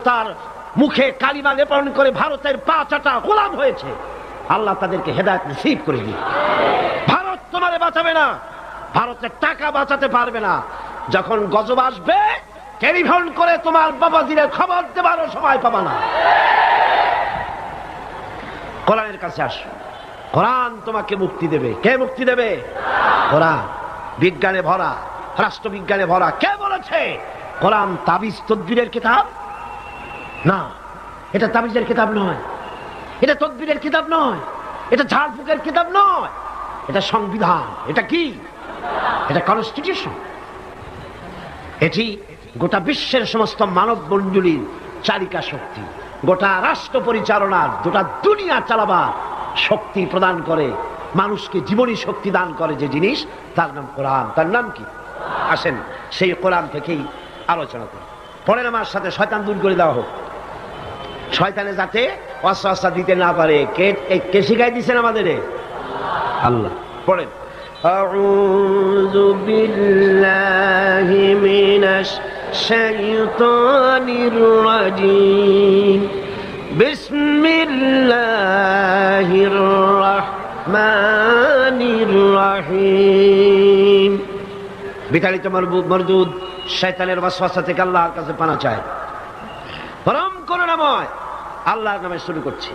তার মুখে কালিমা লেপন করে ভারতের 5টা গোলাম হয়েছে, আল্লাহ তাদেরকে হেদায়েত নসিব করে দিন। ভারত তোমারে বাঁচাবে না, ভারতের টাকা বাঁচাতে পারবে না। যখন গজব আসবে টেলিফোন করে তোমার বাবাজিরে খবর দেবারও সময় পাবা না। কোরআনের কাছে আসো, কোরআন তোমাকে মুক্তি দেবে। কে মুক্তি দেবে? কোরআন। বিজ্ঞানে ভরা, রাষ্ট্রবিজ্ঞানে ভরা। কে বলেছে কোরআন তাবিজ তদবিরের কিতাব? না, এটা তাবিজের কিতাব নয়, এটা তদবিরের কিতাব নয়, এটা ঝাড়ফুঁকের কিতাব নয়, এটা সংবিধান। এটা কি? এটা কনস্টিটিউশন। এটি গোটা বিশ্বের সমস্ত মানব মণ্ডলীর চালিকা শক্তি, গোটা রাষ্ট্র পরিচালনার, গোটা দুনিয়া চালাবার শক্তি প্রদান করে, মানুষকে জীবনী শক্তি দান করে যে জিনিস, তার নাম কোরআন। তার নাম কি? আসেন সেই কোরআন থেকেই আলোচনা করি। পড়েন আমার সাথে, শয়তান দূর করে দেওয়া হোক, শয়তানে যাতে ওয়াসওয়াসা দিতে না পারে। কে শিখাই দিয়েছেন আমাদের? আল্লাহ। পড়েন, আউযু বিল্লাহি মিনাশ শাইতানির রাজীম, বিসমিল্লাহির রাহমানির রাহিম। বিতাড়িত মরদুদ শয়তানের ওয়াসওয়াসা থেকে আল্লাহর কাছে পানা চায়। পরম করুণাময় আল্লাহর নামে শুরু করছি।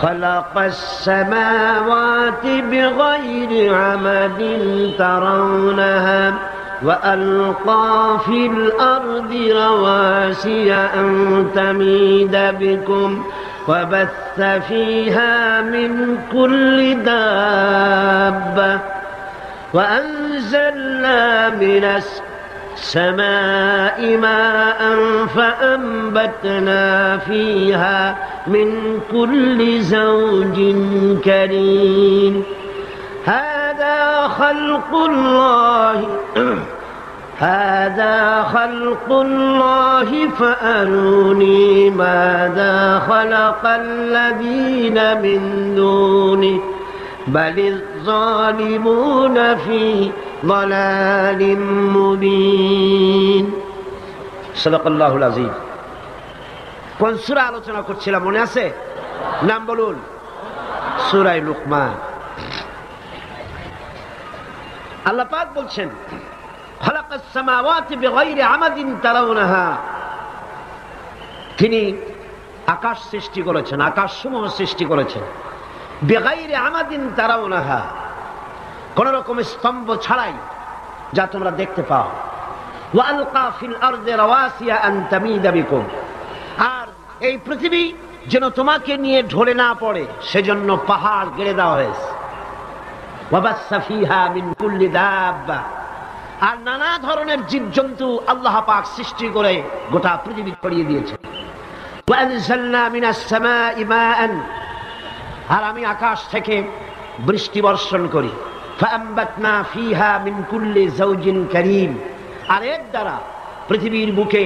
খালাকাস সামাওয়াতি বিগাইরি আমাদিন তারাউনাহা ওয়া আলকা ফিল আরদি রাওয়াসিয়া আন তামিদা বিকুম ওয়া বাসসা ফীহা মিন কুল্লি দাব্বা ওয়া আনজালনা মিনাস السماء ماء فأنبتنا فيها من كل زوج كريم هذا خلق الله فأروني ماذا خلق الذين من دونه بل الظالمون في ضلال مبين صدق الله العظيم। কোন সূরা আলোচনা করছিলাম মনে আছে? নাম বলুন। সূরা লুকমান। আল্লাহ পাক বলছেন খালাকাস সামাওয়াতি বিগাইরি আমাদিন তারাউনাহা, তিনি আকাশ সৃষ্টি করেছেন, আকাশসমূহ সৃষ্টি করেছেন। বিগাইরি আমাদিন তারাউনাহা, কোন রকম স্তম্ভ ছাড়াই, যা তোমরা দেখতে পাও। ওয়া আলকা ফিল আরদি রাওয়াসিয়া আন তামিদা বিকুম, আর এই পৃথিবী যেন তোমাকে নিয়ে ঢলে না পড়ে সেজন্য পাহাড় গেড়ে দেওয়া হয়েছে। ওয়া বাসসা ফীহা মিন কুল্লি দাব্বা, আর নানা ধরনের জীবজন্তু আল্লাহ পাক সৃষ্টি করে গোটা পৃথিবী ছড়িয়ে দিয়েছে। ওয়া আনজালনা মিনাস সামাই মাআন, আর আমি আকাশ থেকে বৃষ্টি বর্ষণ করি। ফাআমবাতনা ফীহা মিন কুল্লি যাওজিন কারীম, আর এর দ্বারা পৃথিবীর বুকে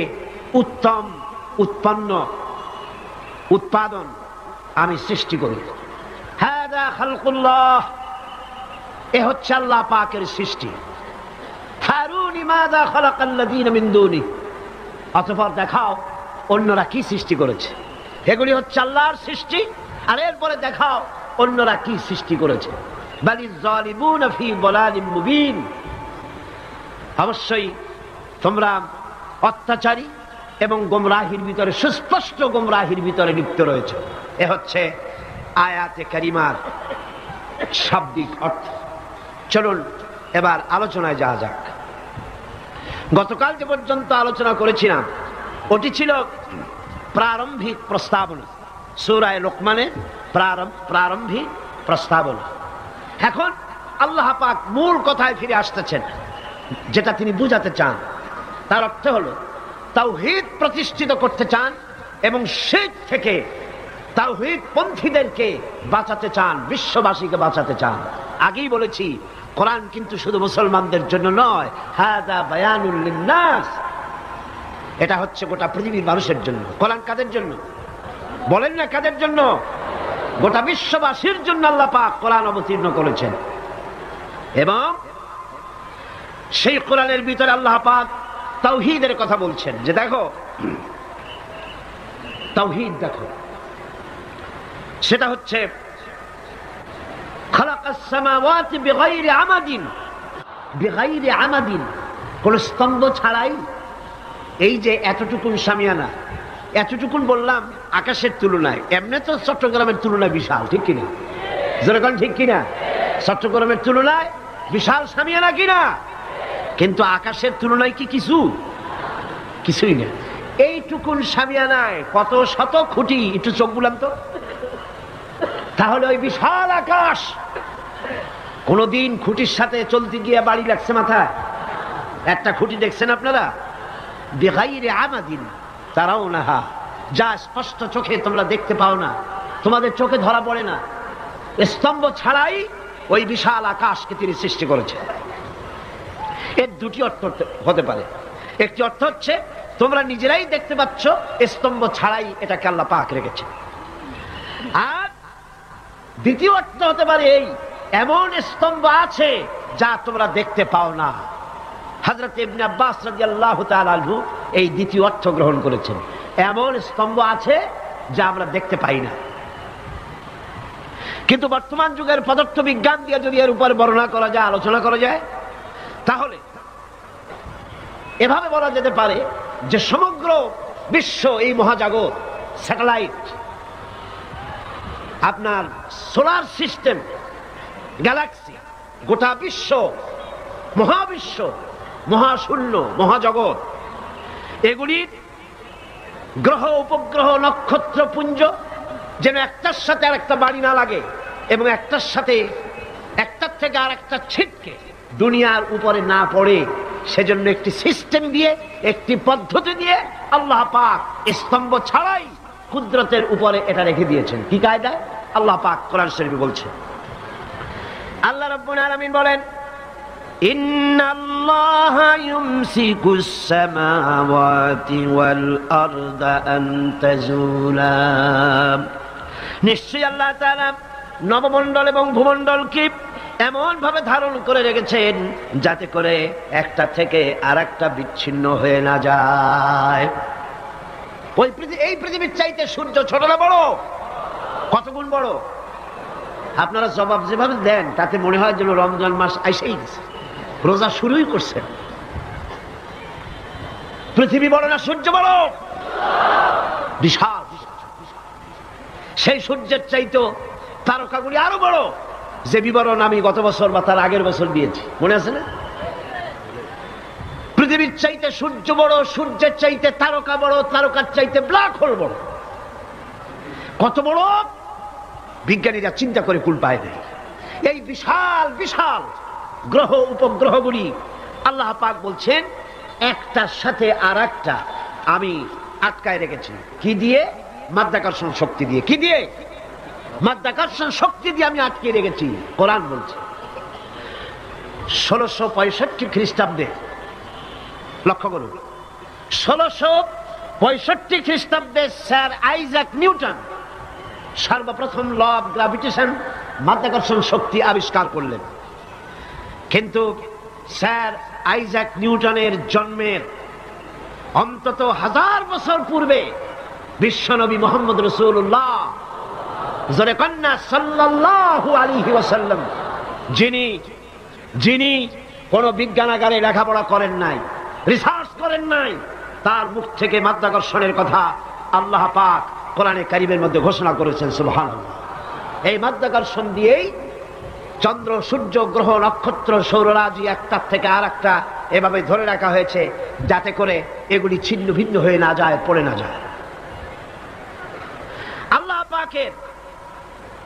উত্তম উৎপাদন আমি সৃষ্টি করি। হাযা খালকুল্লাহ, এ হচ্ছে আল্লাহ পাকের সৃষ্টি। ফারুনি মাযা খালাকাল্লাযীনা মিন দুনি, অতঃপর দেখাও অন্যরা কি সৃষ্টি করেছে। এগুলি হচ্ছে আল্লাহর সৃষ্টি, আর এরপরে দেখাও অন্যরা কি সৃষ্টি করেছে। বালিজ যালিমুনা ফী দালালিম মুবিন, অবশ্যই তোমরা অত্যাচারী এবং গোমরাহির ভিতরে, সুস্পষ্ট গোমরাহির ভিতরে লিপ্ত রয়েছে। এ হচ্ছে আয়াতে কারিমার শাব্দিক অর্থ। চলুন এবার আলোচনায় যাওয়া যাক। গতকাল যে পর্যন্ত আলোচনা করেছিলাম ওটি ছিল প্রারম্ভিক প্রস্তাবনা, সূরা লুকমানের প্রারম্ভিক প্রস্তাবনা। এখন আল্লাহ পাক মূল কথায় ফিরে আসতেছেন, যেটা তিনি বুঝাতে চান। তার অর্থ হলো তাওহীদ প্রতিষ্ঠিত করতে চান এবং শিরক থেকে তাওহীদ পন্থীদেরকে বাঁচাতে চান, বিশ্ববাসীকে বাঁচাতে চান। আগেই বলেছি কোরআন কিন্তু শুধু মুসলমানদের জন্য নয়, হাযা বায়ানুল লিন্নাস, এটা হচ্ছে গোটা পৃথিবীর মানুষের জন্য। কোরআন কাদের জন্য বলেন না? কাদের জন্য? গোটা বিশ্ববাসীর জন্য আল্লাহ পাক কোরআন অবতীর্ণ করেছেন। এবং সেই কোরআনের ভিতরে আল্লাহ পাক তাওহীদের কথা বলছেন যে দেখো তাওহীদ দেখো, সেটা হচ্ছে খালাকাস সামাওয়াতি বিগাইরি আমাদিন, বিগাইরি আমাদিন, কোন স্তম্ভ ছাড়াই। এই যে এতটুকুন শামিয়ানা, এতটুকুন বললাম আকাশের তুলনায়, এমনি তো চট্টগ্রামের তুলনায় বিশাল, ঠিক কিনা? যেরকম ঠিক কিনা? চট্টগ্রামের তুলনায় বিশাল শামিয়ানা কিনা? কিন্তু আকাশের তুলনায় কি কিছু? কিছুই না। এইটুকুন শামিয়ানায় কত শত খুঁটি, একটু চোখ বুলাম তো। তাহলে ওই বিশাল আকাশ কোনদিন খুঁটির সাথে চলতে গিয়ে বাড়ি লাগছে মাথায়? একটা খুঁটি দেখছেন আপনারা? বিগাইরি আমাদিন তারাউনাহা, যা স্পষ্ট চোখে তোমরা দেখতে পাও না, তোমাদের চোখে ধরা পড়ে না, স্তম্ভ ছাড়াই ওই বিশাল আকাশকে তিনি সৃষ্টি করেছেন। এর দুটি অর্থ হতে পারে। একটি অর্থ হচ্ছে তোমরা নিজেরাই দেখতে পাচ্ছ, স্তম্ভ ছাড়াই এটাকে আল্লাহ পাক রেখেছে। আর দ্বিতীয় অর্থ হতে পারে এই, এমন স্তম্ভ আছে যা তোমরা দেখতে পাও না। হযরত ইবনে আব্বাস রাদিয়াল্লাহু তাআলা আনহু এই দ্বিতীয় অর্থ গ্রহণ করেছেন, এমন স্তম্ভ আছে যা আমরা দেখতে পাই না। কিন্তু বর্তমান যুগের পদার্থ বিজ্ঞান দিয়ে যদি এর উপর বর্ণনা করা যায়, আলোচনা করা যায়, তাহলে এভাবে বলা যেতে পারে যে সমগ্র বিশ্ব, এই মহাজগৎ, স্যাটেলাইট, আপনার সোলার সিস্টেম, গ্যালাক্সি, গোটা বিশ্ব, মহাবিশ্ব, মহাশূন্য, মহাজগৎ, এগুলির গ্রহ, উপগ্রহ, নক্ষত্র পুঞ্জ যেন একটার সাথে আর একটা বাড়ি না লাগে এবং একটার সাথে, একটার থেকে আর একটা ছিটকে দুনিয়ার উপরে না পড়ে, সেজন্য একটি সিস্টেম দিয়ে, একটি পদ্ধতি দিয়ে আল্লাহ পাক স্তম্ভ ছাড়াই কুদরতের উপরে এটা রেখে দিয়েছেন। কি কায়দায়? আল্লাহ পাক কোরআন শরীফে বলছেন। আল্লাহ রাব্বুল আলামিন বলেন, ইন্নাল্লাহা ইউমসিকুস সামাওয়াতি ওয়াল আরদা আন তাজুলা, নিশ্চয়ই আল্লাহ তাআলা নবমণ্ডল এবং ভূমণ্ডলকে এমন ভাবে ধারণ করে রেখেছেন যাতে করে একটা থেকে আরেকটা বিচ্ছিন্ন হয়ে না যায়। এই পৃথিবীর চাইতে সূর্য ছোট না বড়? কত গুণ বড়? আপনারা জবাব যেভাবে দেন তাতে মনে হয় যেন রমজান মাস আইসেই গেছে, রোজা শুরুই করছে। পৃথিবী বড় না সূর্য বড়? বিশাল। সেই সূর্যের চাইতে তারকাগুলি আরো বড়, যে বিবরণ আমি গত বছর বা তার আগের বছর দিয়েছি, মনে আছে না? পৃথিবীর চাইতে সূর্য বড়, সূর্যের চাইতে তারকা বড়, তারকার চাইতে ব্ল্যাক হোল বড়। কত বড় বিজ্ঞানীরা চিন্তা করে কুল পায় নাই। এই বিশাল বিশাল গ্রহ, উপগ্রহগুলি আল্লাহ পাক বলছেন একটার সাথে আর একটা আমি আটকায় রেখেছি। কি দিয়ে? মাধ্যাকর্ষণ শক্তি দিয়ে। কি দিয়ে? মাধ্যাকর্ষণ শক্তি দিয়ে আমি আটকে রেখেছি। কোরআন বলছে 1665 খ্রিস্টাব্দে, লক্ষ্য করুন, 1665 খ্রিস্টাব্দে স্যার আইজাক নিউটন সর্বপ্রথম ল অফ গ্র্যাভিটেশন, মাধ্যাকর্ষণ শক্তি আবিষ্কার করলেন। কিন্তু স্যার আইজাক নিউটনের জন্মের অন্তত 1000 বছর পূর্বে বিশ্বনবী মুহাম্মদ রাসূলুল্লাহ জোরে কন্যা সাল্লাল্লাহু আলাইহি ওয়াসাল্লাম, যিনি কোন বিজ্ঞানাগারে লেখাপড়া করেন নাই, রিসার্চ করেন নাই, তার মুখ থেকে মাধ্যাকর্ষণের কথা আল্লাহ পাক কোরআনে কারীমের মধ্যে ঘোষণা করেছেন। সুবহানাল্লাহ। এই মাধ্যাকর্ষণ দিয়েই চন্দ্র, সূর্য, গ্রহ, নক্ষত্র, সৌররাজি একটার থেকে আর একটা এভাবে ধরে রাখা হয়েছে যাতে করে এগুলি ছিন্ন ভিন্ন হয়ে না যায়, পড়ে না যায়। আল্লাহ পাকের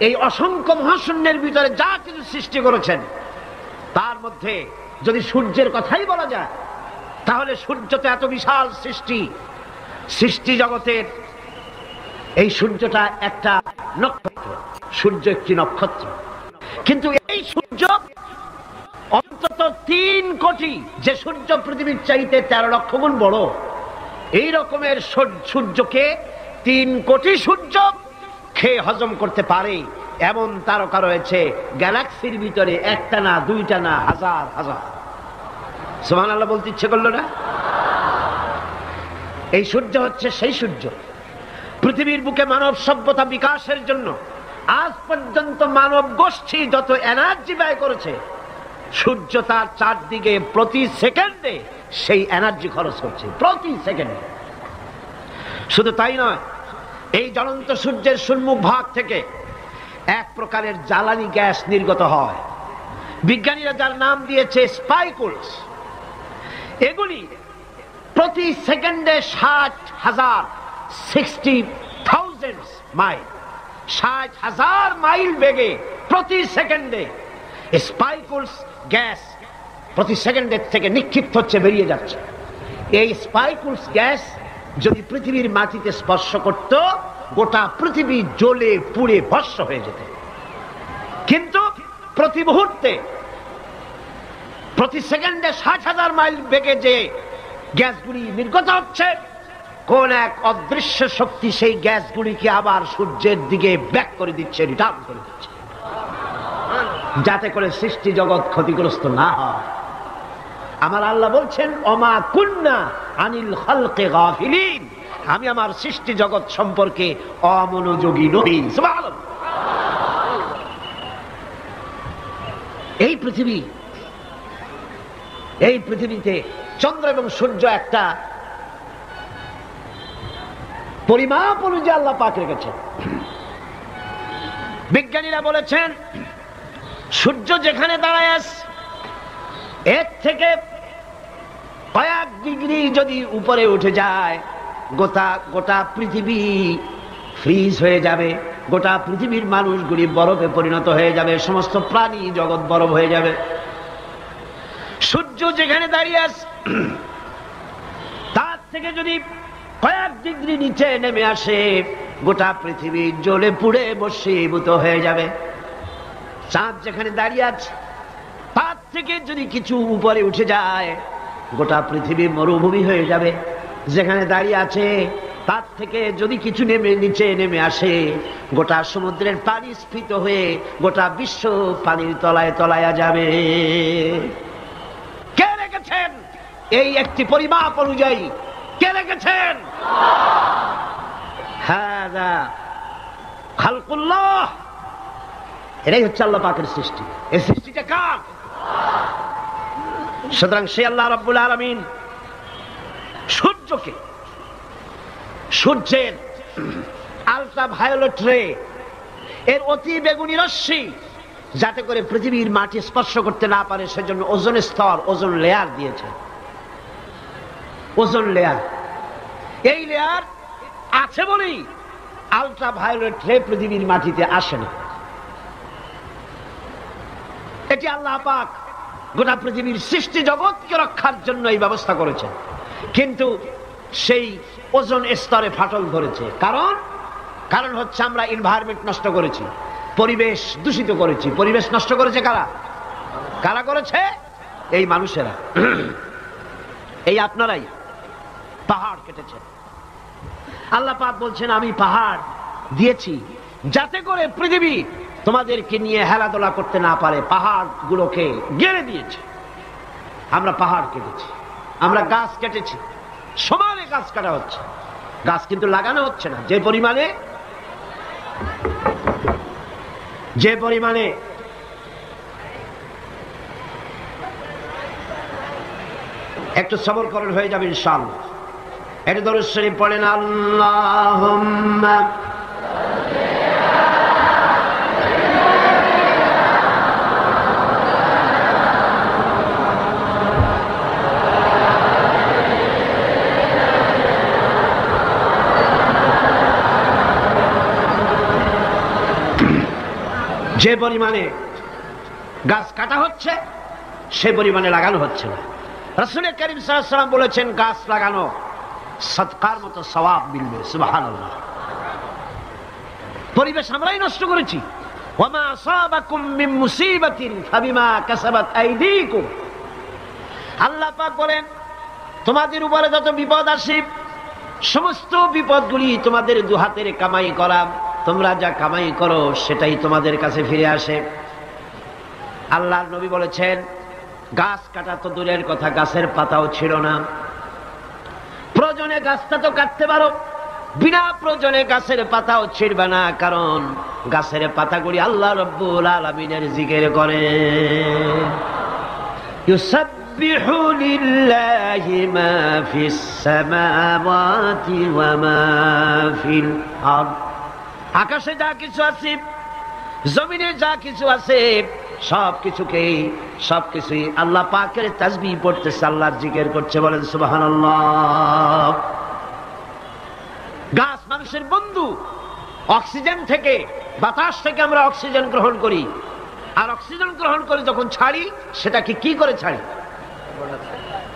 এই অসংখ্য মহাশূন্যের ভিতরে যা কিছু সৃষ্টি করেছেন তার মধ্যে যদি সূর্যের কথাই বলা যায় তাহলে সূর্য তো এত বিশাল সৃষ্টি জগতের। এই সূর্যটা একটা নক্ষত্র, সূর্য একটি নক্ষত্র, কিন্তু এই সূর্য অন্তত 3 কোটি, যে সূর্য পৃথিবীর চাইতে 13 লক্ষ গুণ বড়, এই রকমের সূর্যকে 3 কোটি সূর্য খেয়ে হজম করতে পারে এমন তারকা রয়েছে গ্যালাক্সির ভিতরে, একটা না, দুইটা না, হাজার হাজার। সুবহানাল্লাহ বলতে ইচ্ছে করলো না? এই সূর্য হচ্ছে সেই সূর্য। পৃথিবীর বুকে মানব সভ্যতা বিকাশের জন্য আজ পর্যন্ত মানব গোষ্ঠী যত এনার্জি ব্যয় করেছে, সূর্য তার চারদিকে প্রতি সেকেন্ডে সেই এনার্জি খরচ করছে, প্রতি সেকেন্ডে। শুধু তাই নয়, এই জ্বলন্ত সূর্যের সম্মুখ ভাগ থেকে এক প্রকারের জ্বালানি গ্যাস নির্গত হয়, বিজ্ঞানীরা যার নাম দিয়েছে স্পাইকুলস। এগুলি প্রতি সেকেন্ডে 60,000 মাইল, 60,000 মাইল বেগে প্রতি সেকেন্ডে স্পাইকুলস গ্যাস প্রতি সেকেন্ডের থেকে নিক্ষিপ্ত হচ্ছে, বেরিয়ে যাচ্ছে। এই স্পাইকুলস গ্যাস যদি পৃথিবীর মাটিতে স্পর্শ করত, গোটা পৃথিবী জ্বলে পুড়ে ভস্ম হয়ে যেত। কিন্তু প্রতি মুহূর্তে প্রতি সেকেন্ডে 60,000 মাইল বেগে যে গ্যাসগুলি নির্গত হচ্ছে, কোন এক অদৃশ্য শক্তি সেই গ্যাসগুলিকে আবার সূর্যের দিকে ব্যাক করে দিচ্ছে, রিটার্ন করে দিচ্ছে, যাতে করে সৃষ্টি জগৎ ক্ষতিগ্রস্ত না হয়। আমার আল্লাহ বলছেন, ওমা কুন্না আনিল খালকি গাফিলিন, আমি আমার সৃষ্টি জগৎ সম্পর্কে অমনোযোগী নই। সুবহানাল্লাহ। এই পৃথিবীতে চন্দ্র এবং সূর্য একটা পরিমাপ অনুযায়ী আল্লাহ পাক রেখেছেন। বিজ্ঞানীরা বলেছেন, সূর্য যেখানে দাঁড়ায় আছে, এর থেকে কয়েক ডিগ্রি যদি উপরে উঠে যায়, গোটা পৃথিবী ফ্রিজ হয়ে যাবে, গোটা পৃথিবীর মানুষগুলি বরফে পরিণত হয়ে যাবে, সমস্ত প্রাণী জগৎ বরফ হয়ে যাবে। সূর্য যেখানে দাঁড়িয়ে আছে, তার থেকে যদি কয়েক ডিগ্রি নিচে নেমে আসে, গোটা পৃথিবী জ্বলে পুড়ে ভস্মীভূত হয়ে যাবে। চাঁদ যেখানে দাঁড়িয়ে আছে, তার থেকে যদি কিছু উপরে উঠে যায়, গোটা পৃথিবী মরুভূমি হয়ে যাবে। যেখানে দাঁড়িয়ে আছে, তার থেকে যদি কিছু নিচে নেমে আসে, গোটা সমুদ্রের পানি স্ফীত হয়ে গোটা বিশ্ব পানির তলায় তলায়া যাবে। কে রেখেছেন এই একটি পরিমাপ অনুযায়ী? কে রেখেছেন? হাযা খালকুল্লাহ। এটাই হচ্ছে আল্লাহ পাকের সৃষ্টি। এই সৃষ্টিটা কার? সুতরাং সে আল্লাহ রাব্বুল আলামিন সূর্যকে, সূর্যের আলট্রা ভায়োলেট রে, এর অতি বেগুনি রশ্মি, যাতে করে পৃথিবীর মাটি স্পর্শ করতে না পারে, সেজন্য ওজোন স্তর, ওজোন লেয়ার দিয়েছে। ওজোন লেয়ার, এই লেয়ার আছে বলেই আলট্রা ভায়োলেট রে পৃথিবীর মাটিতে আসে না। এটি আল্লাহ পাক গোটা পৃথিবীর সৃষ্টি জগৎকে রক্ষার জন্য এই ব্যবস্থা করেছেন। কিন্তু সেই ওজোন স্তরে ফাটল ধরেছে। কারণ হচ্ছে আমরা এনভায়রনমেন্ট নষ্ট করেছি, পরিবেশ দূষিত করেছি। পরিবেশ নষ্ট করেছে কারা? কারা করেছে? এই মানুষেরা, এই আপনারাই পাহাড় কেটেছেন। আল্লাহ পাক বলছেন, আমি পাহাড় দিয়েছি যাতে করে পৃথিবী তোমাদেরকে নিয়ে হেলাদোলা করতে না পারে। পাহাড় গুলোকে গেড়ে দিয়েছে। আমরা পাহাড় কেটেছি, আমরা গাছ কেটেছি, সমানে গাছ কাটা হচ্ছে, গাছ কিন্তু লাগানো হচ্ছে না। যে পরিমাণে একটু সবর করেন, হয়ে যাবে ইনশাআল্লাহ। একটু দরুদ শরীফ পড়েন, আল্লাহুম্মা যে পরিমাণে গাছ কাটা হচ্ছে, সে পরিমাণে লাগানো হচ্ছে না। রাসূল কারীম সাল্লাল্লাহু আলাইহি ওয়াসাল্লাম বলেছেন, গাছ লাগানো সদকার মতো সওয়াব মিলবে। সুবহানাল্লাহ। পরিবেশ আমরাই নষ্ট করেছি। ওয়ামা আসাবাকুম মিন মুসিবাতিন ফাবিমা কাসাবাত আইদিকুম। আল্লাহ পাক বলেন, তোমাদের উপরে যত বিপদ আসে, সমস্ত বিপদগুলি তোমাদের দুহাতের কামাই করা। তোমরা যা কামাই করো সেটাই তোমাদের কাছে ফিরে আসে। আল্লাহর নবী বলেছেন, গাছ কাটা তো দূরের কথা, গাছের পাতাও ছিল না। প্রয়োজন প্রয়োজনে গাছটা তো কাটতে পারো, বিনা প্রয়োজনে গাছের পাতাও ছিঁড়বে না, কারণ গাছের পাতাগুলি আল্লাহ রাব্বুল আলামিনের জিকির করে। ইউসাব্বিহু লিল্লাহি মা ফিস সামাওয়াতি ওয়া মা ফিল আরদ, আকাশে যা কিছু আছে, জমিনে যা কিছু আছে, সবকিছুই আল্লাহ পাকের তাসবিহ পড়তেছে, আল্লাহর জিকির করছে। বলেন সুবহানাল্লাহ। গাছ মানুষের বন্ধু। অক্সিজেন থেকে, বাতাস থেকে আমরা অক্সিজেন গ্রহণ করি, আর অক্সিজেন গ্রহণ করে যখন ছাড়ি সেটাকে কি করে ছাড়ি?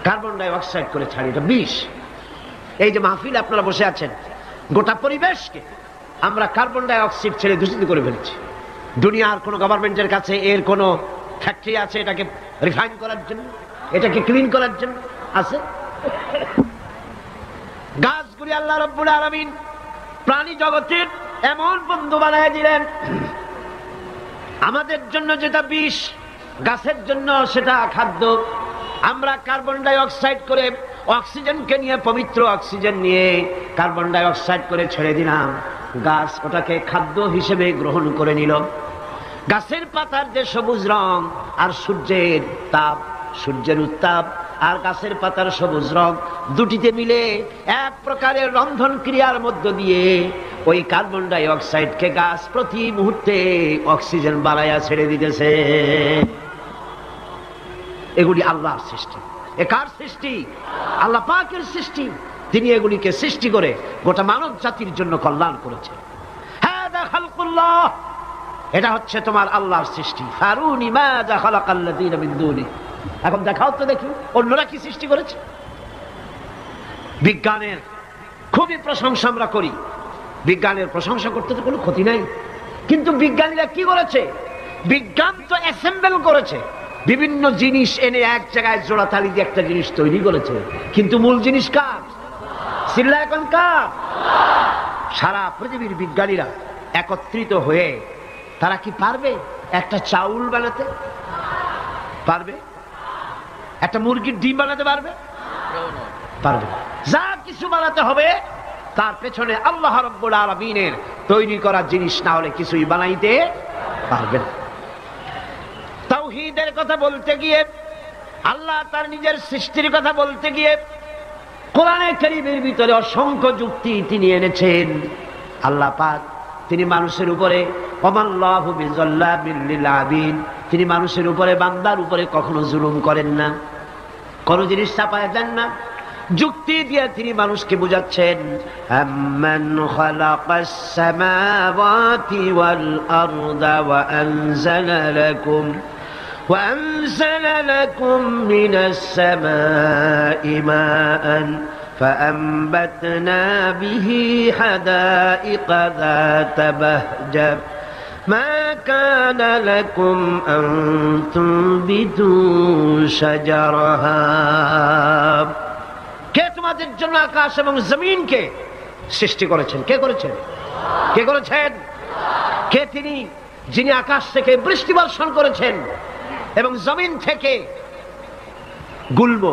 কার্বন ডাই অক্সাইড করে ছাড়ি। এটা বিষ। এই যে মাহফিল আপনারা বসে আছেন, গোটা পরিবেশকে আমরা কার্বন ডাই অক্সাইড ছেড়ে দূষিত করে ফেলছি। দুনিয়ার কোন গভর্নমেন্টের কাছে এর কোন ফ্যাক্টরি আছে এটাকে রিফাইন করার জন্য, এটাকে ক্লিন করার জন্য? আছে? গাছগুলি আল্লাহ রাব্বুল আলামিন প্রাণী জগতের এমন বন্ধু বানায় দিলেন, আমাদের জন্য যেটা বিষ, গাছের জন্য সেটা খাদ্য। আমরা কার্বন ডাই অক্সাইড করে অক্সিজেনকে নিয়ে, পবিত্র অক্সিজেন নিয়ে কার্বন ডাই অক্সাইড করে ছেড়ে দিলাম, গাছ ওটাকে খাদ্য হিসেবে গ্রহণ করে নিল। গাছের পাতার যে সবুজ রং আর সূর্যের তাপ, সূর্যের উত্তাপ আর গাছের পাতার সবুজ রং দুটিতে মিলে এক প্রকারের রন্ধন ক্রিয়ার মধ্য দিয়ে ওই কার্বন ডাই অক্সাইডকে গাছ প্রতি মুহূর্তে অক্সিজেন বাড়াইয়া ছেড়ে দিতেছে। এগুলি আল্লাহর সৃষ্টি। এ কার সৃষ্টি? আল্লাহ পাকের সৃষ্টি। তিনি এগুলিকে সৃষ্টি করে গোটা মানব জাতির জন্য কল্যাণ করেছেন। হাদা খালকুল্লাহ, এটা হচ্ছে তোমার আল্লাহর সৃষ্টি। ফারুনি মাযা খালাকাল্লাযীনা মিন দুনি, এখন দেখাও তো দেখি অন্যরা কি সৃষ্টি করেছে। বিজ্ঞানের খুবই প্রশংসা আমরা করি, বিজ্ঞানের প্রশংসা করতে তো কোনো ক্ষতি নাই, কিন্তু বিজ্ঞানীরা কি করেছে? বিজ্ঞান তো অ্যাসেম্বল করেছে, বিভিন্ন জিনিস এনে এক জায়গায় জোড়াতালি দিয়ে একটা জিনিস তৈরি করেছে, কিন্তু মূল জিনিস কার? চিল্লা এখন কার? সারা পৃথিবীর বিজ্ঞানীরা একত্রিত হয়ে তারা কি পারবে একটা চাউল বানাতে? পারবে? একটা মুরগির ডিম বানাতে পারবে? পারবে। যা কিছু বানাতে হবে তার পেছনে আল্লাহ রাব্বুল আলামিনের তৈরি করা জিনিস না হলে কিছুই বানাইতে পারবে না। তাওহীদের কথা বলতে গিয়ে, আল্লাহ তার নিজের সৃষ্টির কথা বলতে গিয়ে কোরআনে কারীমের ভিতরে অসংখ্য যুক্তি তিনি এনেছেন। আল্লাহ পাক তিনি মানুষের উপরে ওয়ামাল্লাহু বিযাল্লামিল লিল আবিদ, তিনি মানুষের উপরে, বান্দার উপরে কখনো জুলুম করেন না, কোন জিনিস চাপায় দেন না। যুক্তি দিয়ে তিনি মানুষকে বুঝাচ্ছেন, আম্মান খালাকাস সামাওয়াতি ওয়াল আরদা ওয়া আনজালা লাকুম মিনাস সামাই মাআন فأنبتنا به حدائق ذات بهجة ما كان لكم أن تنبتوا شجرها। কে তোমাদের জন্য আকাশ এবং জমিনকে সৃষ্টি করেছেন? কে করেছেন? কে করেছেন? কে তিনি যিনি আকাশ থেকে বৃষ্টি বর্ষণ করেছেন এবং জমিন থেকে গুল্ম,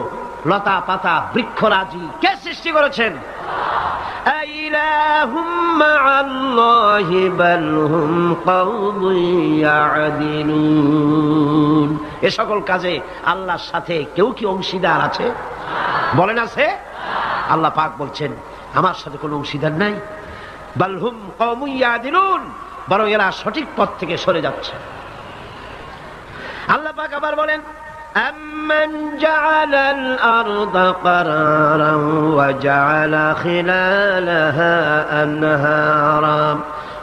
লতা পাতা, বৃক্ষরাজি কে সৃষ্টি করেছেন? আইলাহুম মা'আল্লাহি বাল হুম কওমুন ইয়া'দিলুন। এই সকল কাজে আল্লাহর সাথে কেউ কি অংশীদার আছে? বলেন আছে? আল্লাহ পাক বলছেন আমার সাথে কোনো অংশীদার নাই। বাল হুম কওমুন ইয়া'দিলুন, বরং এরা সঠিক পথ থেকে সরে যাচ্ছে। আল্লাহ পাক আবার বলেন, أَمَّنْ جَعَلَ الْأَرْضَ قَرَارًا وَجَعَلَ خِلَالَهَا أَنْهَارًا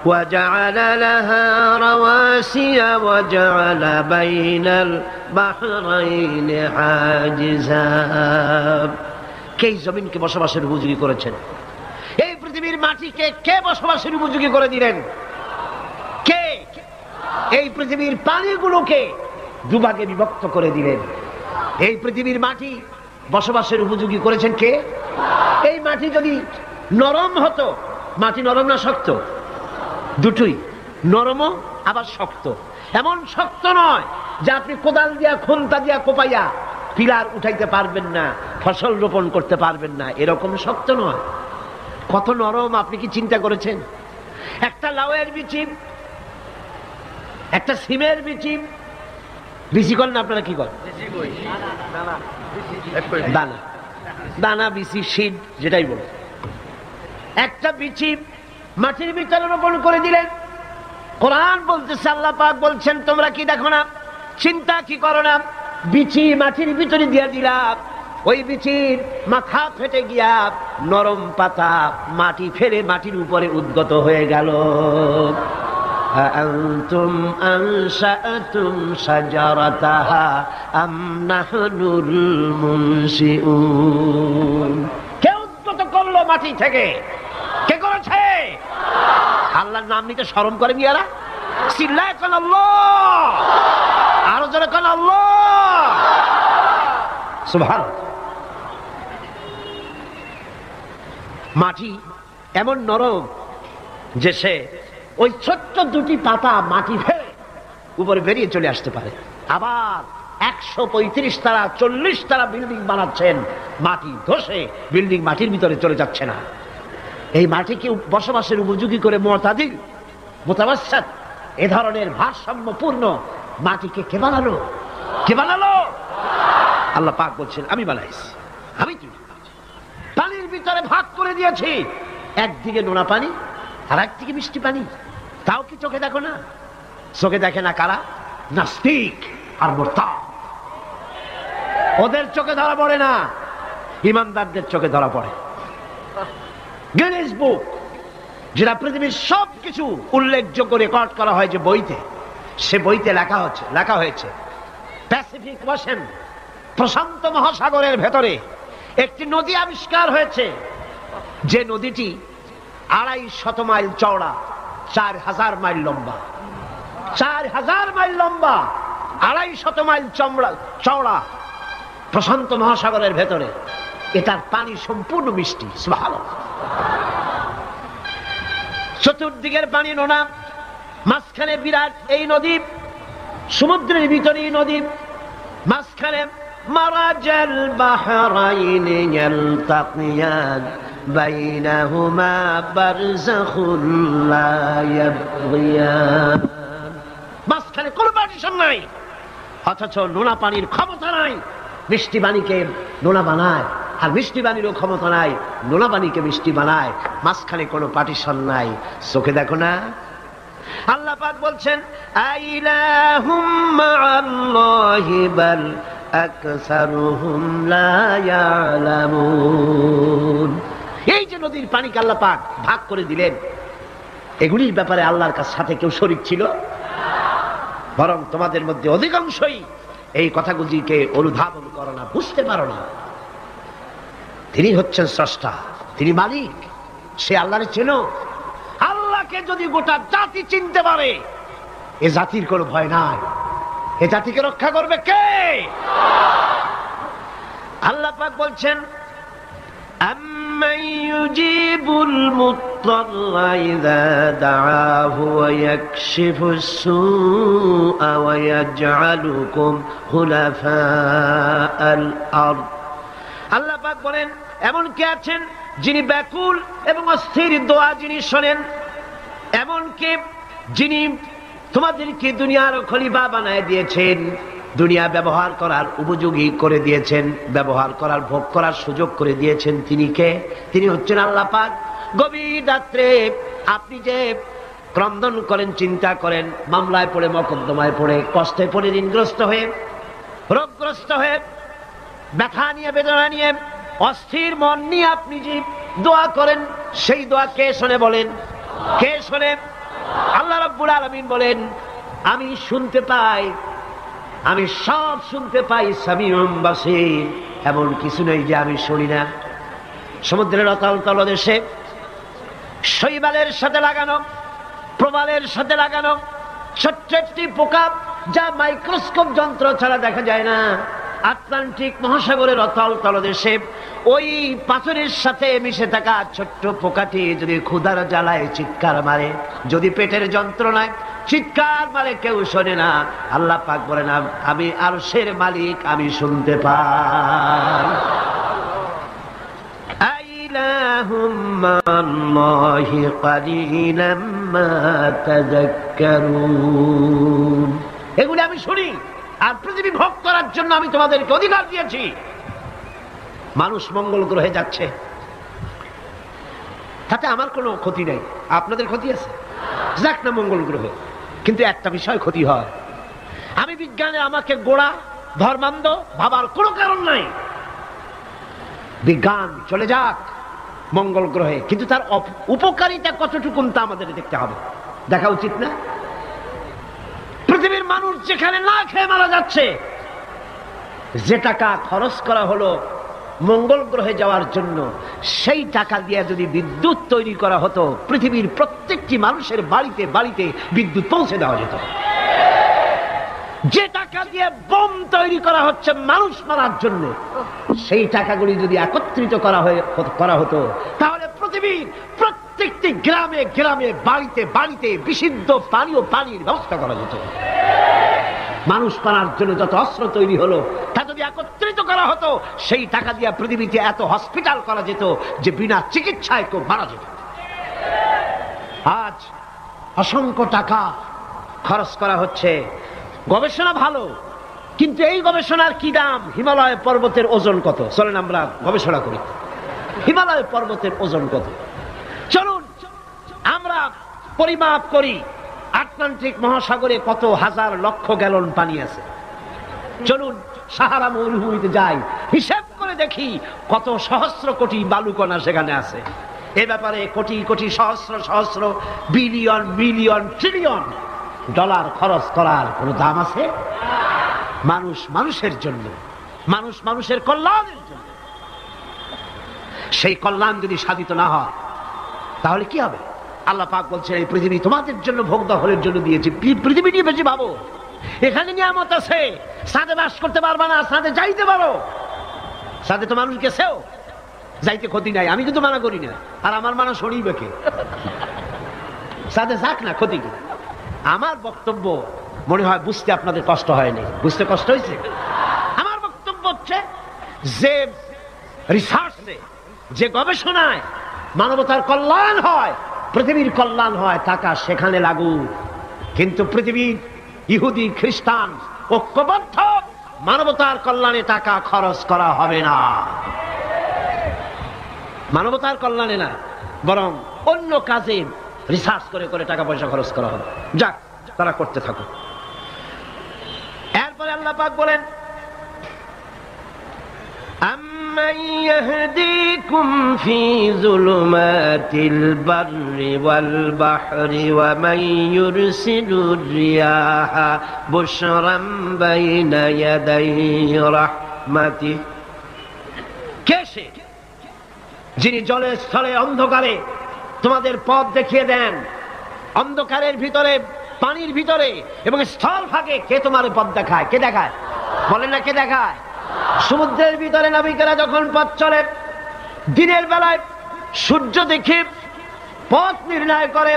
وَجَعَلَ لَهَا رَوَاسِيَ وَجَعَلَ بَيْنَ الْبَحْرَيْنِ حَاجِزًا। কে জমিনকে বসবাসের উপযোগী করেছেন? এই পৃথিবীর মাটিকে কে বসবাসের উপযোগী করে দিলেন? কে? এই পৃথিবীর পানিগুলোকে দুভাগে বিভক্ত করে দিলেন। এই পৃথিবীর মাটি বসবাসের উপযোগী করেছেন কে? এই মাটি যদি নরম হতো, মাটি নরম না শক্ত? দুটোই, নরমও আবার শক্ত। এমন শক্ত নয় যে আপনি কোদাল দিয়া, খুন্তা দিয়া কোপাইয়া পিলার উঠাইতে পারবেন না, ফসল রোপণ করতে পারবেন না, এরকম শক্ত নয়। কত নরম আপনি কি চিন্তা করেছেন? একটা লাউয়ের বিচি, একটা সিমের বিচি, বিচি করেন না আপনারা? কি করেন? দানা, দানা বিচি, সিড যেটাই বল। একটা বিচি মাটির ভিতরে রোপণ করে দিলেন। কোরআন বলতেছে, আল্লাহ পাক বলছেন, তোমরা কি দেখো না, চিন্তা কি করো না, বিচি মাটির ভিতরে দিয়ে দিলাম, ওই বিচির মাথা ফেটে গিয়া নরম পাতা মাটি ফেরে মাটির উপরে উদ্গত হয়ে গেল। আনতুম আনশাআতুম শাজারাতাহা আম নাহনুল মুনশিউন। কে উদ্গত করলো মাটি থেকে? কে করেছে? আল্লাহর নাম নিতে শরম করে মিয়ারা? চিল্লায় কোন আল্লাহ, আরো জোরে কোন আল্লাহ। সুবহানাল্লাহ। মাটি এমন নরম যে সে ওই ছোট্ট দুটি পাতা মাটি ফেলে উপরে বেরিয়ে চলে আসতে পারে। আবার 135 তালা 40 তালা বিল্ডিং বানাচ্ছেন, মাটি ধসে বিল্ডিং মাটির ভিতরে চলে যাচ্ছে না। এই মাটিকে বসবাসের উপযোগী করে মুতাদিল, মুতাওয়াসসিত, এ ধরনের ভারসাম্যপূর্ণ মাটিকে কে বানালো? কে বানালো? আল্লাহ পাক বলছেন, আমি বানাইছি, আমি তৈরি করেছি। পানির ভিতরে ভাগ করে দিয়েছি, একদিকে নোনা পানি আর একদিকে মিষ্টি পানি। তাও কি চোখে দেখো না? চোখে দেখে না কারা? নাস্তিক আর মুরতাদ। ওদের চোখে ধরা পড়ে না, ইমানদারদের চোখে ধরা পড়ে। গিনেস বুক, যেটা পৃথিবীর সবকিছু উল্লেখযোগ্য রেকর্ড করা হয় যে বইতে, সে বইতে লেখা হয়েছে প্যাসিফিক ওশেন, প্রশান্ত মহাসাগরের ভেতরে একটি নদী আবিষ্কার হয়েছে, যে নদীটি 250 মাইল চওড়া, 4000 মাইল লম্বা। 4000 মাইল লম্বা, 250 মাইল চওড়া, প্রশান্ত মহাসাগরের ভেতরে। এটার পানি সম্পূর্ণ মিষ্টি। সুবহানাল্লাহ। চতুর্দিকের পানি নোনা, মাঝখানে বিরাট এই নদী, সমুদ্রের ভিতরে নদী, মাঝখানে মারাজাল বাহরাইনি ইয়ালতাকিয়ান বাইনাহুমা বারযাখুন লা ইয়াবগিয়ান। মাঝখানে কোনো পার্টিশন নাই, অথচ নোনা পানির ক্ষমতা নাই মিষ্টি পানিকে নোনা বানায়, আর মিষ্টি পানিরও ক্ষমতা নাই নোনা পানিকে মিষ্টি বানায়। মাঝখানে কোনো পার্টিশন নাই। চোখে দেখো না? আল্লাহ পাক বলছেন, আইলাহুম মাআল্লাহি বাল আকসারুহুম লা ইয়ালামুন। এই যে নদীর পানিকে আল্লাহ পাক ভাগ করে দিলেন, এগুলির ব্যাপারে আল্লাহর সাথে কেউ শরীক ছিল? বরং তোমাদের মধ্যে অধিকাংশই এই কথাগুলিকে অনুধাবন করো না, বুঝতে পারো না। তিনি হচ্ছেন স্রষ্টা, তিনি মালিক, সে আল্লাহরে চেনো। আল্লাহকে যদি গোটা জাতি চিনতে পারে, এ জাতির কোনো ভয় নাই। এ জাতিকে রক্ষা করবে কে? আল্লাহ পাক বলছেন, আম্মান ইউজিবুল মুত্তাররা ইযা দাআহু ওয়া ইয়াকশিফুস সুআ ওয়া ইয়াজআলুকুম খুলাফাআল আরদ। আল্লাহ পাক বলেন, এমন কে আছেন যিনি ব্যাকুল এবং অস্থির দোয়া যিনি শোনেন, এমন কে যিনি তোমাদেরকে দুনিয়ার খলিফা বানায় দিয়েছেন, দুনিয়া ব্যবহার করার উপযোগী করে দিয়েছেন, ব্যবহার করার ভোগ করার সুযোগ করে দিয়েছেন। তিনি কে? তিনি হচ্ছেন আল্লাহ পাক। গভীর রাত্রে আপনি যে ক্রন্দন করেন, চিন্তা করেন, মামলায় পড়ে, মকদ্দমায় পড়ে, কষ্টে পড়ে, ঋণগ্রস্ত হয়ে, রোগগ্রস্ত হয়ে, ব্যথা নিয়ে, বেদনা নিয়ে, অস্থির মন নিয়ে আপনি যে দোয়া করেন, সেই দোয়া কে শোনে বলেন? কে শোনে? আল্লাহ রাব্বুল আলামিন বলেন, আমি শুনতে পাই, আমি সব শুনতে পাই। সামিউম বাসীর, এমন কিছু নেই যে আমি শুনি না। সমুদ্রের অতল তলদেশে শৈবালের সাথে লাগানো, প্রবালের সাথে লাগানো ছোট্ট একটি পোকা, যা মাইক্রোস্কোপ যন্ত্র ছাড়া দেখা যায় না, আটলান্টিক মহাসাগরের অতল তলদেশে ওই পাথরের সাথে মিশে থাকা ছোট্ট পোকাটি যদি ক্ষুধার জ্বালায় চিৎকার মারে, যদি পেটের যন্ত্রণায় চিৎকার মারে, কেউ শোনে না। আল্লাহ পাক বলেন, আমি আরশের মালিক, আমি শুনতে পাই। আইলাহুম মা'আল্লাহি কালিলাম মা তাযাক্কারুন। এগুলো আমি শুনি, আর পৃথিবী ভোগ করার জন্য আমি তোমাদেরকে অধিকার দিয়েছি। মানুষ মঙ্গল গ্রহে যাচ্ছে, তাতে আমার কোনো ক্ষতি নাই, আপনাদের ক্ষতি আছে? যাক না মঙ্গল গ্রহে, কিন্তু একটা বিষয় ক্ষতি হয়। আমি বিজ্ঞানে আমাকে গোড়া ধর্মান্ধ ভাবার কোনো কারণ নাই। বিজ্ঞান চলে যাক মঙ্গল গ্রহে, কিন্তু তার উপকারিতা কতটুকু তা আমাদের দেখতে হবে, দেখা উচিত না? পৃথিবীর মানুষ যেখানে না খেয়ে মারা যাচ্ছে, যে টাকা খরচ করা হলো মঙ্গল গ্রহে যাওয়ার জন্য, সেই টাকা দিয়ে যদি বিদ্যুৎ তৈরি করা হতো, পৃথিবীর প্রত্যেকটি মানুষের বাড়িতে বাড়িতে বিদ্যুৎ পৌঁছে দেওয়া যেত। যে টাকা দিয়ে বোম তৈরি করা হচ্ছে মানুষ মারার জন্য, সেই টাকাগুলি যদি একত্রিত করা হতো, তাহলে পৃথিবীর প্রত্যেকটি গ্রামে গ্রামে বাড়িতে বাড়িতে বিশুদ্ধ পানীয় পানির ব্যবস্থা করা যেত। মানুষ মারার জন্য যত অস্ত্র তৈরি হলো, তা যদি একত্রিত করা হতো, সেই টাকা দিয়ে পৃথিবীতে এত হসপিটাল করা যেত যে বিনা চিকিৎসায় কেউ মারা যেত। আজ অসংখ্য টাকা খরচ করা হচ্ছে, গবেষণা ভালো, কিন্তু এই গবেষণার কি দাম? হিমালয় পর্বতের ওজন কত? চলেন আমরা গবেষণা করি, হিমালয় পর্বতের ওজন কত। চলুন আমরা পরিমাপ করি, আটলান্টিক মহাসাগরে কত হাজার লক্ষ গ্যালন পানি আছে। চলুন সাহারা মরুভূমিতে যাই, হিসাব করে দেখি কত সহস্র কোটি বালুকণা সেখানে আছে। এ ব্যাপারে কোটি কোটি সহস্র সহস্র বিলিয়ন মিলিয়ন ট্রিলিয়ন ডলার খরচ করার কোনো দাম আছে? মানুষ মানুষের জন্য, মানুষ মানুষের কল্যাণের জন্য। সেই কল্যাণ যদি সাধিত না হয়, তাহলে কি হবে? আল্লাহ পাক বলছেন, এই পৃথিবী তোমাদের জন্য ভোগ দখলের জন্য দিয়েছি। পৃথিবী নিয়ে বেশি ভাবো, এখানে নিয়ামত আছে। সাথে বাস করতে পারবা না, সাথে যাইতে পারো, সাথে তো মানুষ গেছেও, যাইতে ক্ষতি নাই, আমি কিন্তু মানা করি না। আর আমার মানা শরীর কে, সাথে যাক না, ক্ষতি কি? আমার বক্তব্য মনে হয় বুঝতে আপনাদের কষ্ট হয়নি, বুঝতে কষ্ট হয়েছে? আমার বক্তব্য হচ্ছে যে রিসার্চে, যে গবেষণায় মানবতার কল্যাণ হয়, পৃথিবীর কল্যাণ হয়, টাকা সেখানে লাগু। কিন্তু পৃথিবীর ইহুদি খ্রিস্টান ঐক্যবদ্ধ, মানবতার কল্যাণে টাকা খরচ করা হবে না। মানবতার কল্যাণে না, বরং অন্য কাজে রিসার্চ করে করে টাকা পয়সা খরচ করা হবে। যাক, তারা করতে থাকো। এরপরে আল্লাহ পাক বলেন, আম্মান ইয়াহদিকুম ফি যুলুমাতিল বাররি ওয়াল বাহরি ওয়া মান ইউরসিলুর রিয়াহা বুশরাম বাইনা ইয়াদাই রাহমাতিহি। কে সে যিনি জলে স্থলে অন্ধকারে তোমাদের পথ দেখিয়ে দেন? অন্ধকারের ভিতরে, পানির ভিতরে এবং স্থল ফাঁকে কে তোমার পথ দেখায়? কে দেখায়? বলেন না, কে দেখায়? সমুদ্রের ভিতরে নাবিকেরা যখন পথ চলে, দিনের বেলায় সূর্য দেখে পথ নির্ণয় করে,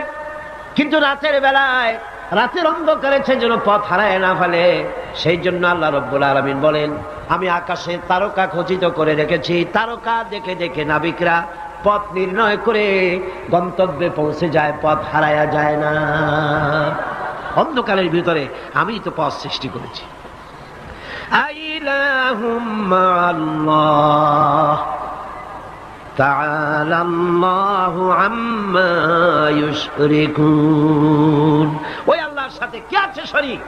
কিন্তু রাতের বেলায়, রাতের অন্ধকারে সে যেন পথ হারায় না ফেলে, সেই জন্য আল্লাহ রব্বুল আলামিন বলেন, আমি আকাশে তারকা খচিত করে রেখেছি, তারকা দেখে দেখে নাবিকরা পথ নির্ণয় করে গন্তব্যে পৌঁছে যায়, পথ হারায়া যায় না। অন্ধকারের ভিতরে আমি তো পথ সৃষ্টি করেছি। আইলাহুম মা'আল্লাহ তাআলা আল্লাহু আম্মা ইউশরিকুন। ওই আল্লাহর সাথে কে আছে শরীক,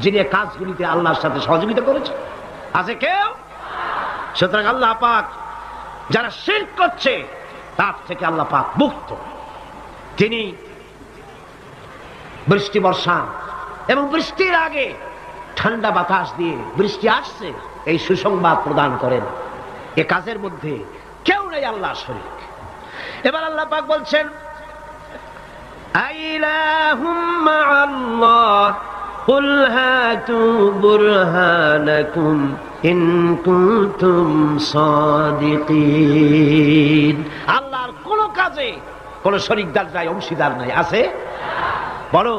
যিনি কাজগুলিতে আল্লাহর সাথে সহযোগিতা করেছে? আছে কেউ? সুতরাং আল্লাহ পাক যারা শিরক করছে তার থেকে আল্লাহ পাক মুক্ত। তিনি বৃষ্টি বর্ষান এবং বৃষ্টির আগে ঠান্ডা বাতাস দিয়ে বৃষ্টি আসছে এই সুসংবাদ প্রদান করেন। এ কাজের মধ্যে কেউ নেই আল্লাহ শরীক। এবার আল্লাহ পাক বলছেন, আইলাহুম মা'আল্লাহ কুল হাতু বুরহানাকুম ইন কুনতুম সাদিকিন। আল্লাহর কোন কাজে কোন শরীকদার নাই, অংশীদার নাই, আছে? বলো,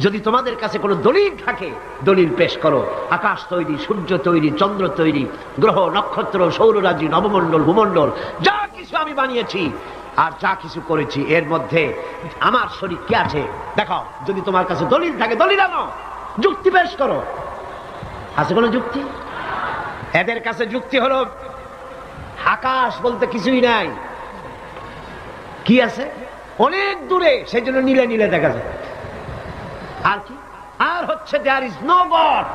যদি তোমাদের কাছে কোনো দলিল থাকে, দলিল পেশ করো। আকাশ তৈরি, সূর্য তৈরি, চন্দ্র তৈরি, গ্রহ নক্ষত্র, সৌররাজি, নবমণ্ডল, ভূমণ্ডল, যা কিছু আমি বানিয়েছি আর যা কিছু করেছি এর মধ্যে আমার শরীক কে আছে দেখাও। যদি তোমার কাছে দলিল থাকে দলিল আনো, যুক্তি পেশ করো। আছে কোনো যুক্তি? এদের কাছে যুক্তি হলো আকাশ বলতে কিছুই নাই। কি আছে? অনেক দূরে, সেই জন্য নীলে নীলে দেখা যায়। আর কি? আর হচ্ছে দেয়ার ইজ নো গড,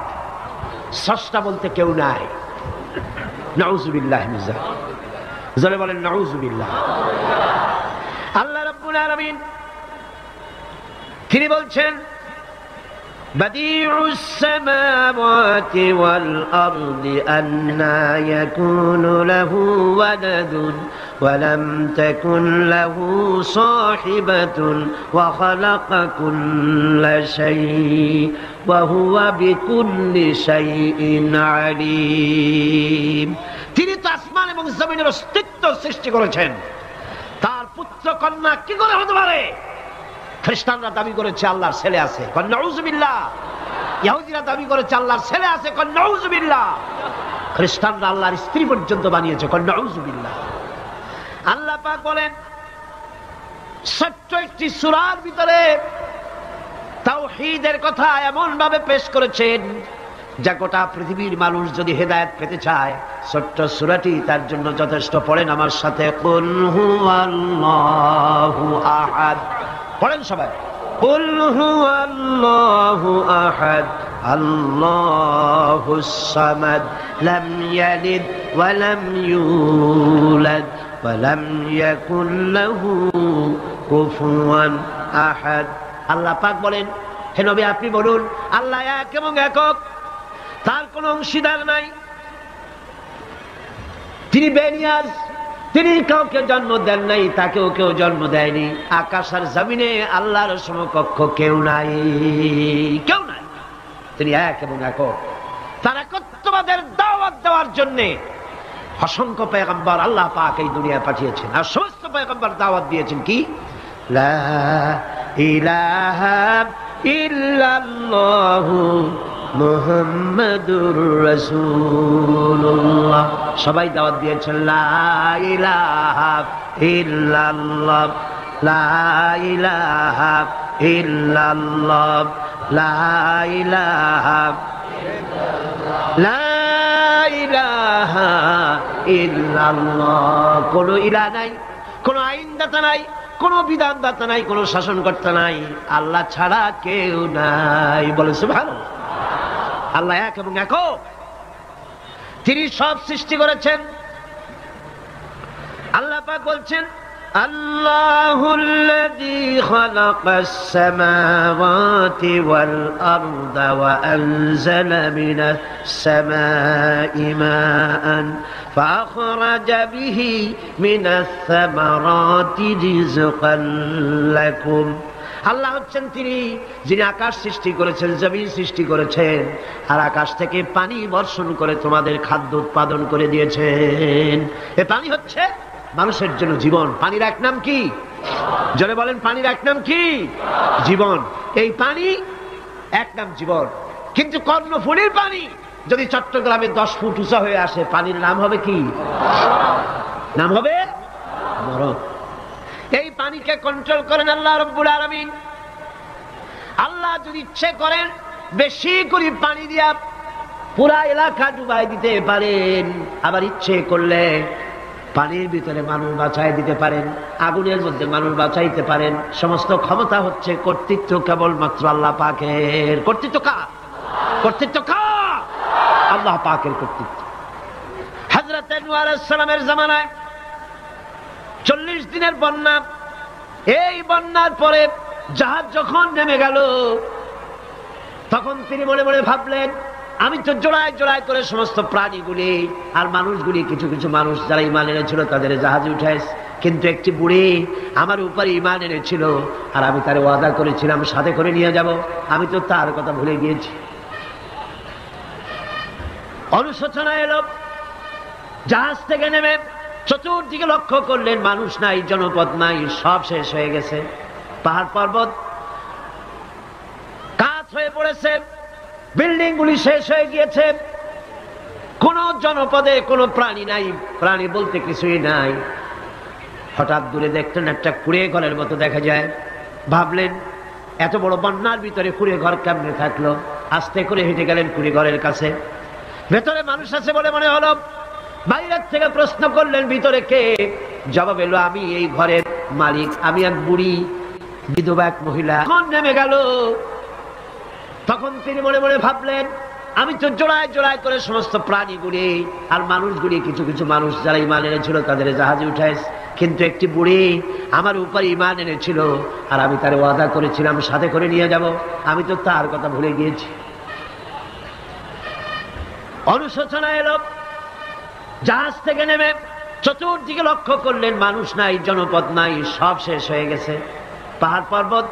স্রষ্টা বলতে কেউ নাই। নাউযুবিল্লাহ মিন যালিক। জোরে বলেন নাউযুবিল্লাহ। আল্লাহ রাব্বুল আলামিন তিনি বলছেন বাদিউস সামাওয়াতি ওয়াল আরদি আন্না ইয়াকুনু লাহু ওয়ালাদুন ওয়া লাম তাকুন লাহু সাহিবাতুন ওয়া খালাকা কুল্লা শাই ওয়া হুয়া বিকুল্লি শাইইন আলীম। তিনি তো আসমান এবং জমিনের অস্তিত্ব সৃষ্টি করেছেন, তার পুত্র কন্যা কি করে হতে পারে? খ্রিস্টানরা দাবি করেছে আল্লাহর ছেলে আছে, নাউযুবিল্লাহ। ইহুদিরা দাবি করেছে আল্লাহর ছেলে আছে, নাউযুবিল্লাহ। খ্রিস্টানরা আল্লাহর স্ত্রী পর্যন্ত বানিয়েছে, নাউযুবিল্লাহ। আল্লাহ পাক বলেন ছোট্ট একটি সূরার ভিতরে তাওহীদের কথা এমন ভাবে পেশ করেছেন যা গোটা পৃথিবীর মানুষ যদি হেদায়েত পেতে চায় ছোট্ট সূরাটি তার জন্য যথেষ্ট। পড়েন আমার সাথে, কুল হুয়াল্লাহু আহাদ। পড়েন সবাই, কুল হুয়াল্লাহু আহাদ আল্লাহুস সামাদ লাম ইয়ালিদ ওয়া লাম ইউলাদ ওয়া লাম ইয়াকুল লাহু কুফুয়ান আহাদ। আল্লাহ পাক বলেন, হে নবী আপনি বলুন আল্লাহ এক এবং একক, তার কোনো অংশীদার নাই, তিনি বেনিয়াজ, তিনি কাউকে জন্ম দেন নাই, তাকেও কেউ জন্ম দেয়নি। আকাশ আর জমিনে আল্লাহর সমকক্ষ কেউ নাই, কেউ নাই। তিনি এক এবং একক। তার একত্ববাদের দাওয়াত দেওয়ার জন্য অসংখ্য পয়গম্বর আল্লাহ পাক এই দুনিয়ায় পাঠিয়েছেন, আর সমস্ত পয়গম্বর দাওয়াত দিয়েছেন কি লা ইলাহা ইল্লাল্লাহু মুহাম্মাদুর রাসূলুল্লাহ। সবাই দাওয়াত দিয়েছেন লা ইলাহা ইল্লাল্লাহ, লা ইলাহা ইল্লাল্লাহ, লা ইলাহা লা ইলাহা ইল্লাল্লাহ। কোন ইলাহ নাই, কোন আইনদাতা নাই, কোন বিধানদাতা নাই, কোন শাসনকর্তা নাই, আল্লাহ ছাড়া কেউ নাই। বলে সুবহানাল্লাহ। আল্লাহ এক এবং একক, তিনি সব সৃষ্টি করেছেন। আল্লাহ পাক বলছেন আল্লাহুল্লাযী খালাকাস সামাওয়াতি ওয়াল আরদা ওয়া আনজালা মিনাস সামাই মাআন ফাআখরাজা বিহি মিনাস সামারাতি রিজকান লাকুম। আল্লাহ হচ্ছেন তিনি যিনি আকাশ সৃষ্টি করেছেন, জমিন সৃষ্টি করেছেন, আর আকাশ থেকে পানি বর্ষণ করে তোমাদের খাদ্য উৎপাদন করে দিয়েছেন। এ পানি হচ্ছে মানুষের জন্য জীবন। পানির এক নাম কি? জোরে বলেন, পানির এক নাম কি? জীবন। এই পানি এক নাম জীবন। কিন্তু কর্ণফুলীর পানি যদি চট্টগ্রামে 10 ফুট উঁচা হয়ে আসে, পানির নাম হবে কি? নাম হবে মরণ। এই পানিকে কন্ট্রোল করেন আল্লাহ রাব্বুল আলামিন। আল্লাহ যদি ইচ্ছে করেন বেশি করে পানি দিয়া পুরা এলাকা ডুবাই দিতে পারেন, আবার ইচ্ছে করলে পানির ভিতরে মানুষ বাঁচাই দিতে পারেন, আগুনের মধ্যে মানুষ বাঁচাইতে পারেন। সমস্ত ক্ষমতা হচ্ছে, কর্তৃত্ব কেবলমাত্র আল্লাহ পাকের। কর্তৃত্ব কার? কর্তৃত্ব কার? আল্লাহ পাকের কর্তৃত্ব। হযরত নূহ আলাইহিস সালামের জামানায় 40 দিনের বন্যা। এই বন্যার পরে জাহাজ যখন নেমে গেল, তখন তিনি মনে মনে ভাবলেন আমি তো জোড়ায় জোড়ায় করে সমস্ত প্রাণীগুলি আর মানুষগুলি, কিছু কিছু মানুষ যারা ঈমান এনেছিল তাদের জাহাজে উঠাইছে, কিন্তু একটি বুড়ি আমার উপরে ঈমান এনেছিল আর আমি তার ওয়াদা করেছিলাম সাথে করে নিয়ে যাব, আমি তো তার কথা ভুলে গিয়েছি। অনুশোচনা এলো। জাহাজ থেকে নেমে চতুর্দিকে লক্ষ্য করলেন, মানুষ নাই, জনপদ নাই, সব শেষ হয়ে গেছে। পাহাড় পর্বত কাজ হয়ে পড়েছে, বিল্ডিং গুলি শেষ হয়ে গিয়েছে, কোন জনপদে কোনো প্রাণী নাই, প্রাণী বলতে কিছুই নাই। হঠাৎ দূরে দেখলেন একটা কুঁড়ে ঘরের মতো দেখা যায়। ভাবলেন এত বড় বন্যার ভিতরে কুঁড়ে ঘর কেমনে থাকলো। আস্তে করে হেঁটে গেলেন কুঁড়ে ঘরের কাছে। ভেতরে মানুষ আছে বলে মনে হলো। বাইরের থেকে প্রশ্ন করলেন ভিতরে কে? জবাব এলো আমি এই ঘরের মালিক, আমি এক বুড়ি বিধবা এক মহিলা। কোন নেমে গেল? তখন তিনি মনে মনে ভাবলেন আমি তো জোড়ায় জোড়ায় করে সমস্ত প্রাণীগুলি আর মানুষগুলি, কিছু কিছু মানুষ যারা ঈমান এনেছিল তাদের জাহাজে উঠাইছে, কিন্তু একটি বুড়ি আমার উপর ঈমান এনেছিল আর আমি তার ওয়াদা করেছিলাম সাথে করে নিয়ে যাব, আমি তো তার কথা ভুলে গিয়েছি। অনুশোচনা এলো। জাহাজ থেকে নেমে চতুর্দিকে লক্ষ্য করলেন মানুষ নাই, জনপদ নাই, সব শেষ হয়ে গেছে। পাহাড় পর্বত